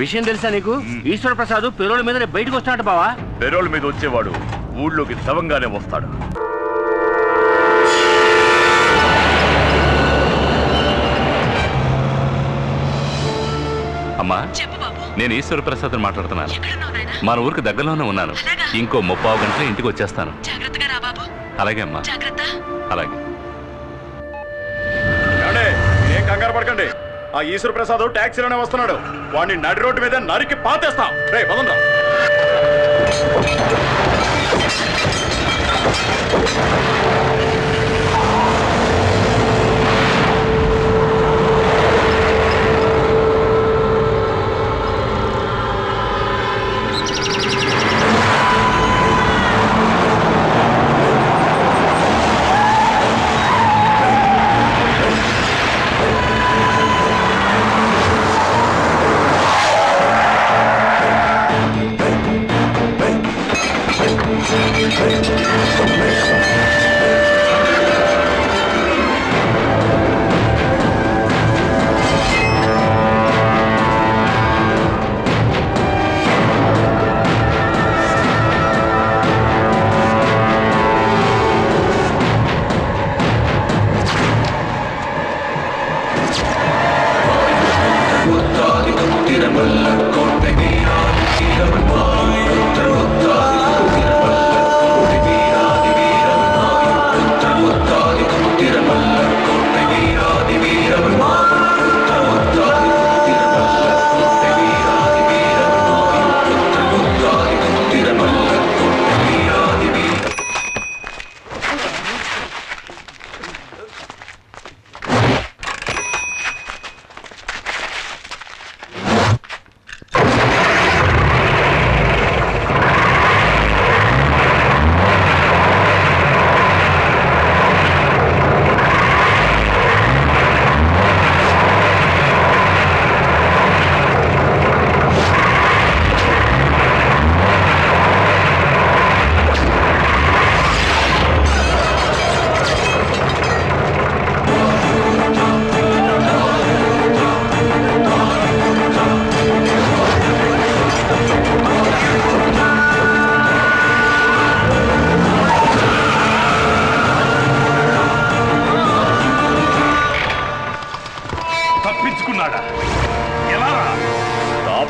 విషయం తెలుసా నీకు? ఈశ్వర ప్రసాద్ పెరోల్ మీద బయటకు వస్తాడు బావా. పెరోల్ మీద వచ్చేవాడు ఊళ్ళోకి శవంగానే వస్తాడు. అమ్మా, నేను ఈశ్వర ప్రసాద్ మాట్లాడుతున్నాను. మన ఊరికి దగ్గరలోనే ఉన్నాను. ఇంకో 30 గంటల ఇంటికి వచ్చేస్తాను. అలాగే అమ్మా, అలాగే. ఏం కంగారు పడకండి. ఆ ఈశ్వర ప్రసాద్ ట్యాక్సీలోనే వస్తున్నాడు. వాడిని నడి రోడ్డు మీద నరికి పాతేస్తాం. రే పదంరా.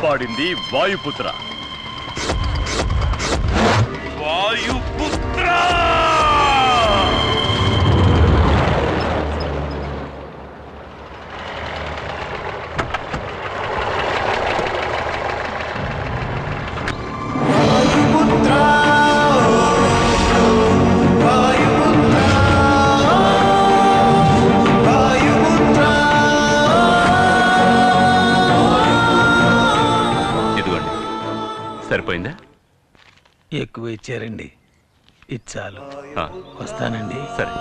కాపాడింది వాయుపుత్ర. వాయుపుత్ర సరిపోయిందా? ఎక్కువ ఇచ్చారండి. ఇచ్చాలు. వస్తానండి. సరే.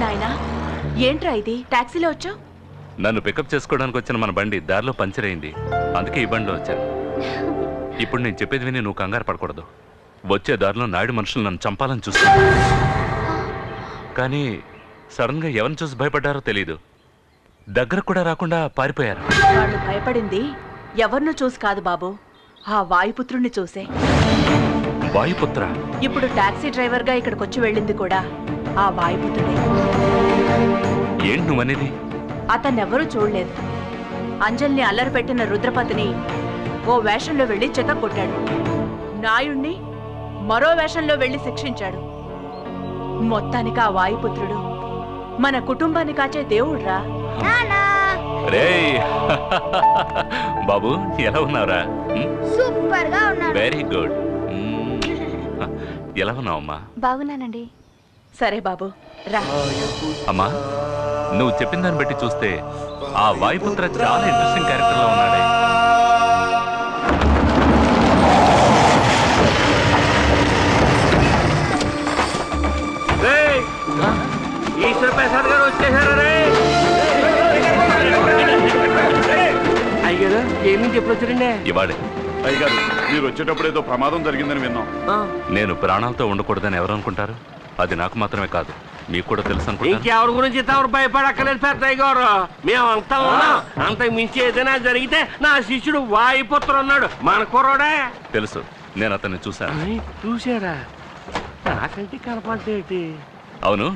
నాయనా, ఏంట్రా ఇది? టాక్సీలో వచ్చావు? నన్ను పికప్ చేసుకోవడానికి వచ్చిన మన బండి దారిలో పంచర్ అయింది. అందుకే ఈ బండిలో వచ్చాను. ఇప్పుడు నేను చెప్పేది విని నువ్వు కంగారు పడకూడదు. వచ్చే దారిలో నాయుడు మనుషులు నన్ను చంపాలని చూస్తాను. కానీ సడన్ గా ఎవరిని చూసి భయపడ్డారో తెలీదు. దగ్గర కూడా రాకుండా పారిపోయారు. వాళ్ళు భయపడింది ఎవరినో చూసి కాదు బాబు, ఆ వాయుపుత్రుణ్ణి చూసే. వాయుపుత్ర? ఇప్పుడు టాక్సీ డ్రైవర్ గా ఇక్కడికి వచ్చి వెళ్ళింది కూడా ఆ వాయుపుత్రుడే. ఏంటి నువ్వనేది? అతన్నెవరూ చూడలేదు. అంజల్ని అల్లరి పెట్టిన రుద్రపతిని ఓ వేషంలో వెళ్లి చెత్త కొట్టాడు. నాయుణ్ణి మరో వేషంలో వెళ్లి శిక్షించాడు. మొత్తానికి ఆ వాయుపుత్రుడు మన కుటుంబాన్ని కాచే దేవుడ్రా. బాబు, ఎలా ఉన్నావురా? సూపర్ గా ఉన్నా. Very good. ఎలా ఉన్నావమ్మా? బాగున్నానండి. సరే బాబు, రా. అమ్మా, నువ్వు చెప్పిన దాన్ని బట్టి చూస్తే ఆ వాయుపుత్ర చాలా ఇంట్రెస్టింగ్ క్యారెక్టర్ లో ఉన్నాడే. ఈశ్వర ప్రసాద్ గారు వచ్చేసారు. అయ్యారు ఏమి ఎప్పుడు వచ్చారండి? ఇవాడే. అయ్యగారు, మీరు వచ్చేటప్పుడు ఏదో ప్రమాదం జరిగిందని విన్నాం. నేను ప్రాణాలతో ఉండకూడదని ఎవరు అనుకుంటారు? అది నాకు మాత్రమే కాదు, మీకు కూడా తెలుసు అనుకుంటా. ఇంకెవరి గురించి తమరు భయపడక్కలేదు పెద్దయ్య గారు. మేమంతా ఉన్నాం. అంతకు మించి ఏదైనా జరిగితే నా శిష్యుడు వాయుపుత్ర ఉన్నాడు, మన కుర్రోడే. తెలుసు, నేను అతన్ని చూశాను. చూసారా? నాకంటే కనపడేటి. అవును,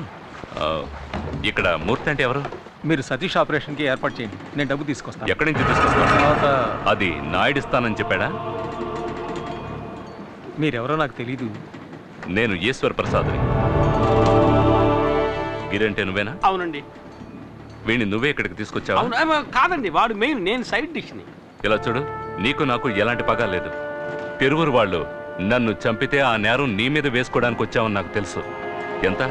ఇక్కడ మూర్తి అంటే ఎవరు? మీరు సతీష్ ఆపరేషన్కి ఏర్పాటు చేయండి, నేను డబ్బు తీసుకొస్తాను. ఎక్కడి నుంచి తీసుకొస్తాను? తర్వాత అది నాయుడిస్తానని చెప్పాడా? మీరెవరో నాకు తెలీదు. నేను ఈశ్వర్ ప్రసాద్ని. గిరంటే నువ్వేనా? అవునండి. వీడిని నువ్వే ఇక్కడికి తీసుకొచ్చావా? అవును కాదండి, వాడు మెయిన్, నేను సైడ్ డిష్ని. ఇలా చూడు, నీకు నాకు ఎలాంటి పగ లేదు. పెరువురు వాళ్ళు నన్ను చంపితే ఆ నేరం నీ మీద వేసుకోవడానికి వచ్చావని నాకు తెలుసు. ఎంత?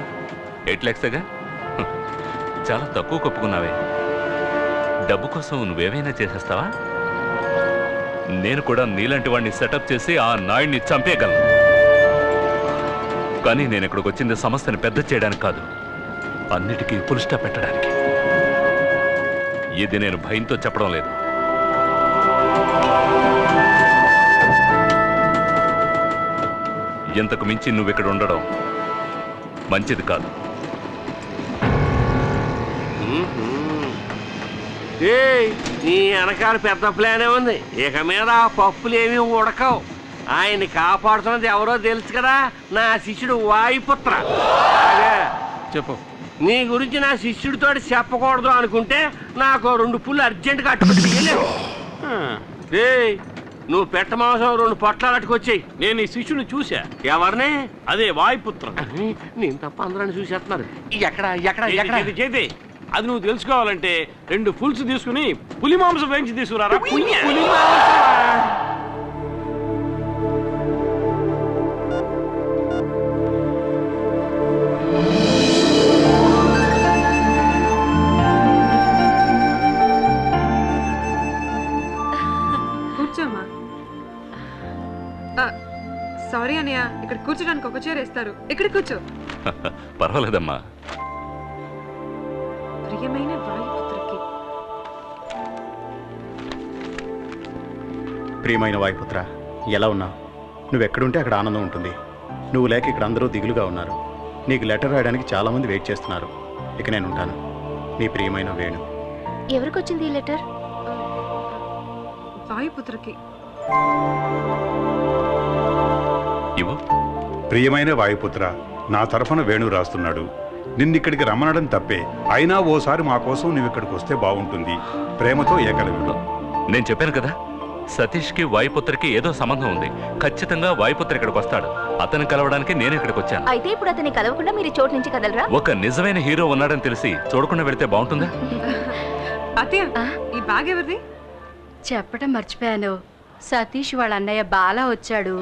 8 lakhsగా? చాలా తక్కువ కొప్పుకున్నావే. డబ్బు కోసం నువ్వేమైనా చేసేస్తావా? నేను కూడా నీలాంటి వాడిని సెటప్ చేసి ఆ నాయుడిని చంపేయగలను. కానీ నేను ఇక్కడికి వచ్చింది సమస్యను పెద్ద చేయడానికి కాదు, అన్నిటికీ ఫుల్ స్టాప్ పెట్టడానికి. ఇది నేను భయంతో చెప్పడం లేదు. ఇంతకు మించి నువ్వు ఇక్కడ ఉండడం మంచిది కాదు. నీ వెనకాల పెద్ద ప్లానే ఉంది. ఇక మీద ఆ పప్పులు ఏమీ ఉడకవు. ఆయన్ని కాపాడుతున్నది ఎవరో తెలుసు కదా, నా శిష్యుడు వాయుపుత్ర. చెప్పు. నీ గురించి నా శిష్యుడితో చెప్పకూడదు అనుకుంటే నాకు 2 పుల్లు అర్జెంటుగా అట్టుకొచ్చి నువ్వు పెట్ట మాంసం 2 పొట్లాలు అట్టుకొచ్చాయి. నేను ఈ శిష్యుని చూసా. ఎవరిని? అదే వాయుపుత్రం. నేను తప్ప అందరూ చూసేస్తున్నారు. ఎక్కడ ఎక్కడ ఎక్కడ? చేతి అది నువ్వు తెలుసుకోవాలంటే 2 ఫుల్స్ తీసుకుని పులి మాంసం వేయించి తీసుకురారా. కూర్చోమ్మా. సారీ అన్నయ్య, ఇక్కడ కూర్చోడానికి ఒక చైర్ వేస్తారు. ఇక్కడ కూర్చో. పర్వాలేదమ్మా. ప్రియమైన వాయుపుత్రకి. ప్రియమైన వాయుపుత్ర, ఎలా ఉన్నావు? నువ్వెక్కడుంటే అక్కడ ఆనందం ఉంటుంది. నువ్వు లేక ఇక్కడ అందరూ దిగులుగా ఉన్నారు. నీకు లెటర్ రాయడానికి చాలామంది వెయిట్ చేస్తున్నారు. ఇక నేను ఉంటాను. నీ ప్రియమైన వేణు. ఎవరికి వచ్చింది ఈ లెటర్? వాయుపుత్రకి. ఇవ్వు. ప్రియమైన వాయుపుత్ర, నా తరఫున వేణు రాస్తున్నాడు. నిన్నిక్కడికి రమ్మనడం తప్పే, అయినా ఓసారి మా కోసం నువ్వు ఇక్కడికి వస్తే బాగుంటుంది. ప్రేమతో ఏకలవ్యుడు. నేను చెప్పాను కదా, సతీష్కి వాయుపుత్రకి ఏదో సంబంధం ఉంది. ఖచ్చితంగా వాయుపుత్ర ఇక్కడికి వస్తాడు. అతను కలవడానికి నేను ఇక్కడికి వచ్చాను. అయితే ఇప్పుడు అతన్ని కలవకుండా మీరు చోటు నుంచి కదలరా? ఒక నిజమైన హీరో ఉన్నాడని తెలిసి చూడకుండా వెళితే బాగుంటుందా? అత్తయ్య, ఈ బ్యాగ్ ఎవరిది? చెప్పడం మర్చిపోయాను. సతీష్ వాళ్ళ అన్నయ్య బాలా వచ్చాడు.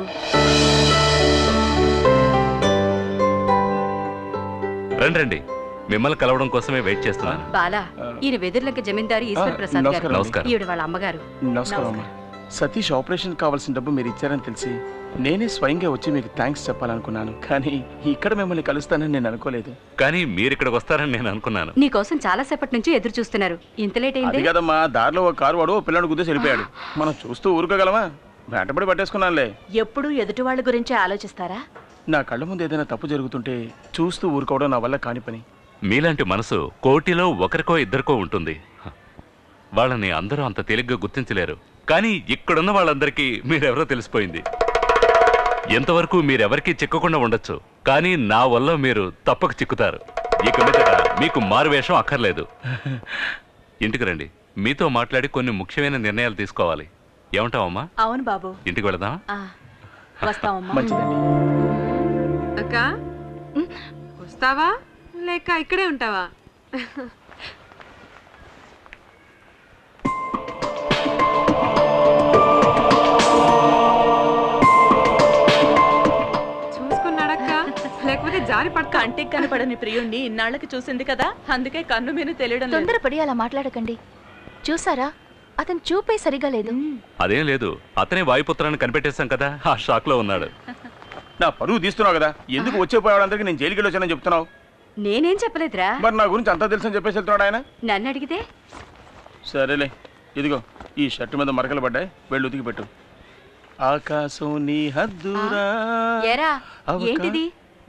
రండి, మిమ్మల్ని కలవడం కోసమే వెయిట్ చేస్తున్నాను. బాలా, ఈయన వెదుర్లంక జమీందారు ఈశ్వర్ ప్రసాద్ గారు. నమస్కారం. ఈవిడ వాళ్ళ అమ్మగారు. నమస్కారం అమ్మా. సతీష్ ఆపరేషన్ కావాల్సిన డబ్బు మీరు ఇచ్చారని తెలిసి నేనే స్వయంగా వచ్చి మీకు థ్యాంక్స్ చెప్పాలనుకున్నాను. కానీ ఇక్కడ మిమ్మల్ని కలుస్తానని నేను అనుకోలేదు. కానీ మీరు ఇక్కడికి వస్తారని నేను అనుకున్నాను. నీకోసం చాలా సేపటి నుంచి ఎదురు చూస్తున్నారు. ఇంత లేట్ అది అయింది. కదమ్మా, దారిలో ఒక కారు వాడు పిల్లడు గుద్దేసి వెళ్ళిపోయాడు. మనం చూస్తూ ఊరుకోగలమా? వెంటబడి పట్టేసుకున్నానులే. ఎప్పుడూ ఎదుటి వాళ్ళ గురించే ఆలోచిస్తారా? నా కళ్ళ ముందు ఏదైనా తప్పు జరుగుతుంటే చూస్తూ ఊరుకోవడం నా వల్ల కాని పని. మీలాంటి మనసు కోటిలో ఒకరికో ఇద్దరికో ఉంటుంది. వాళ్ళని అందరూ అంత తేలిగ్గా గుర్తించలేరు. కానీ ఇక్కడున్న వాళ్ళందరికీ మీరెవరో తెలిసిపోయింది. ఎంతవరకు మీరెవరికీ చిక్కకుండా ఉండొచ్చు, కానీ నా వల్ల మీరు తప్పక చిక్కుతారు. ఇక మీదట మీకు మారువేషం అక్కర్లేదు. ఇంటికి రండి, మీతో మాట్లాడి కొన్ని ముఖ్యమైన నిర్ణయాలు తీసుకోవాలి. ఏమంటావమ్మా? అవును బాబు. ఇంటికి వెళదామా? వస్తామమ్మా. మంచిదండి. అక్క, వస్తావా లేక ఇక్కడే ఉంటావా? చూసుకున్నాడక్క, లేకపోతే జారి పడతా. కంటికి కనపడని ప్రియుణ్ణి ఇన్నాళ్ళకి చూసింది కదా, అందుకే కన్ను మీద తెలియడం లేదు. తొందరపడి అలా మాట్లాడకండి. చూసారా, అతను చూపే సరిగా లేదు. అదేం లేదు, అతనే వాయుపుత్రాన్ని కనిపెట్టేశాం కదా, ఆ షాక్ లో ఉన్నాడు. నా పరువు తీస్తున్నావు కదా, ఎందుకు వచ్చే పోయేవాళ్ళందరికీ నేను జైలుకి వచ్చానని చెప్తున్నావు? నేనేం చెప్పలేదురా. మరి నా గురించి అంతా తెలుసని చెప్పేసి వెళ్తున్నాడు ఆయన. నన్ను అడిగితే సరేలే, ఇదిగో ఈ షర్టు మీద మరకలు పడ్డాయి, వెళ్ళి ఉతికి పెట్టు. ఆకాశం నీ హద్దురా. ఏరా, ఏంటిది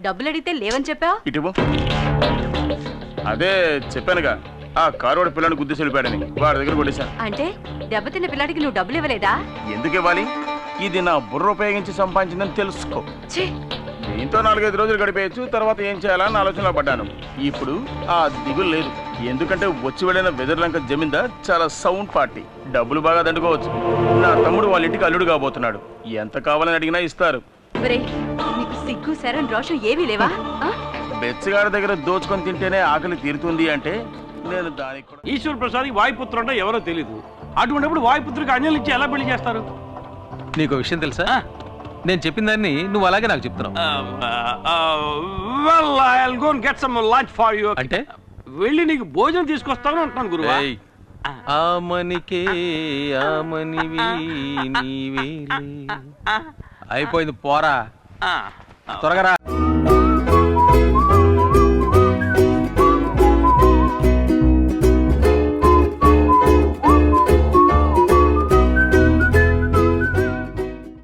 డబ్బులు అడిగితే లేవని చెప్పావు. ఇటువో. అదే చెప్పానుగా, ఆ కారోడు పిల్లని గుద్దేసి వెళ్ళిపోయాడని వాడి దగ్గర కొట్టేశాను. అంటే దెబ్బతిన్న పిల్లాడికి నువ్వు డబ్బులు ఇవ్వలేదా? ఎందుకు ఇవ్వాలి? ఇది నా బుర్ర ఉపయోగించి సంపాదించిందని తెలుసుకో. ఛీ! దీంతో 4-5 రోజులు గడిపేయచ్చు, తర్వాత ఏం చేయాలని ఆలోచనలో పడ్డాను. ఇప్పుడు ఆ దిగులు లేదు, ఎందుకంటే వచ్చి వెళ్ళిన వెదర్లంక జమీందార్ చాలా సౌండ్ పార్టీ, డబ్బులు బాగా దండుకోవచ్చు. నా తమ్ముడు వాళ్ళ ఇంటికి అల్లుడు కాబోతున్నాడు, ఎంత కావాలని అడిగినా ఇస్తారు. ఒరేయ్, నీకు సిగ్గు శరం రోషం ఏమీ లేవా? బెచ్చగారి దగ్గర దోచుకొని తింటేనే ఆకలి తీరుతుంది అంటే నేను దానికి కూడా. ఈశ్వర్ ప్రసాద్ వాయుపుత్రుడు అంటే ఎవరో తెలీదు. అటువంటిప్పుడు వాయుపుత్రుడికి అంజలి ఇచ్చి ఎలా పెళ్లి చేస్తారు? నీకు విషయం తెలుసా? నేను చెప్పిన దాన్ని నువ్వు అలాగే నాకు చెప్తున్నావు. Well, I'll go and get some lunch for you. అంటే వెళ్ళి నీకు భోజనం తీసుకొస్తాను అంటున్నాను గురువా. ఆమనికే ఆమనివి నీవేలే. అయిపోయింది, పోరా త్వరగా రా.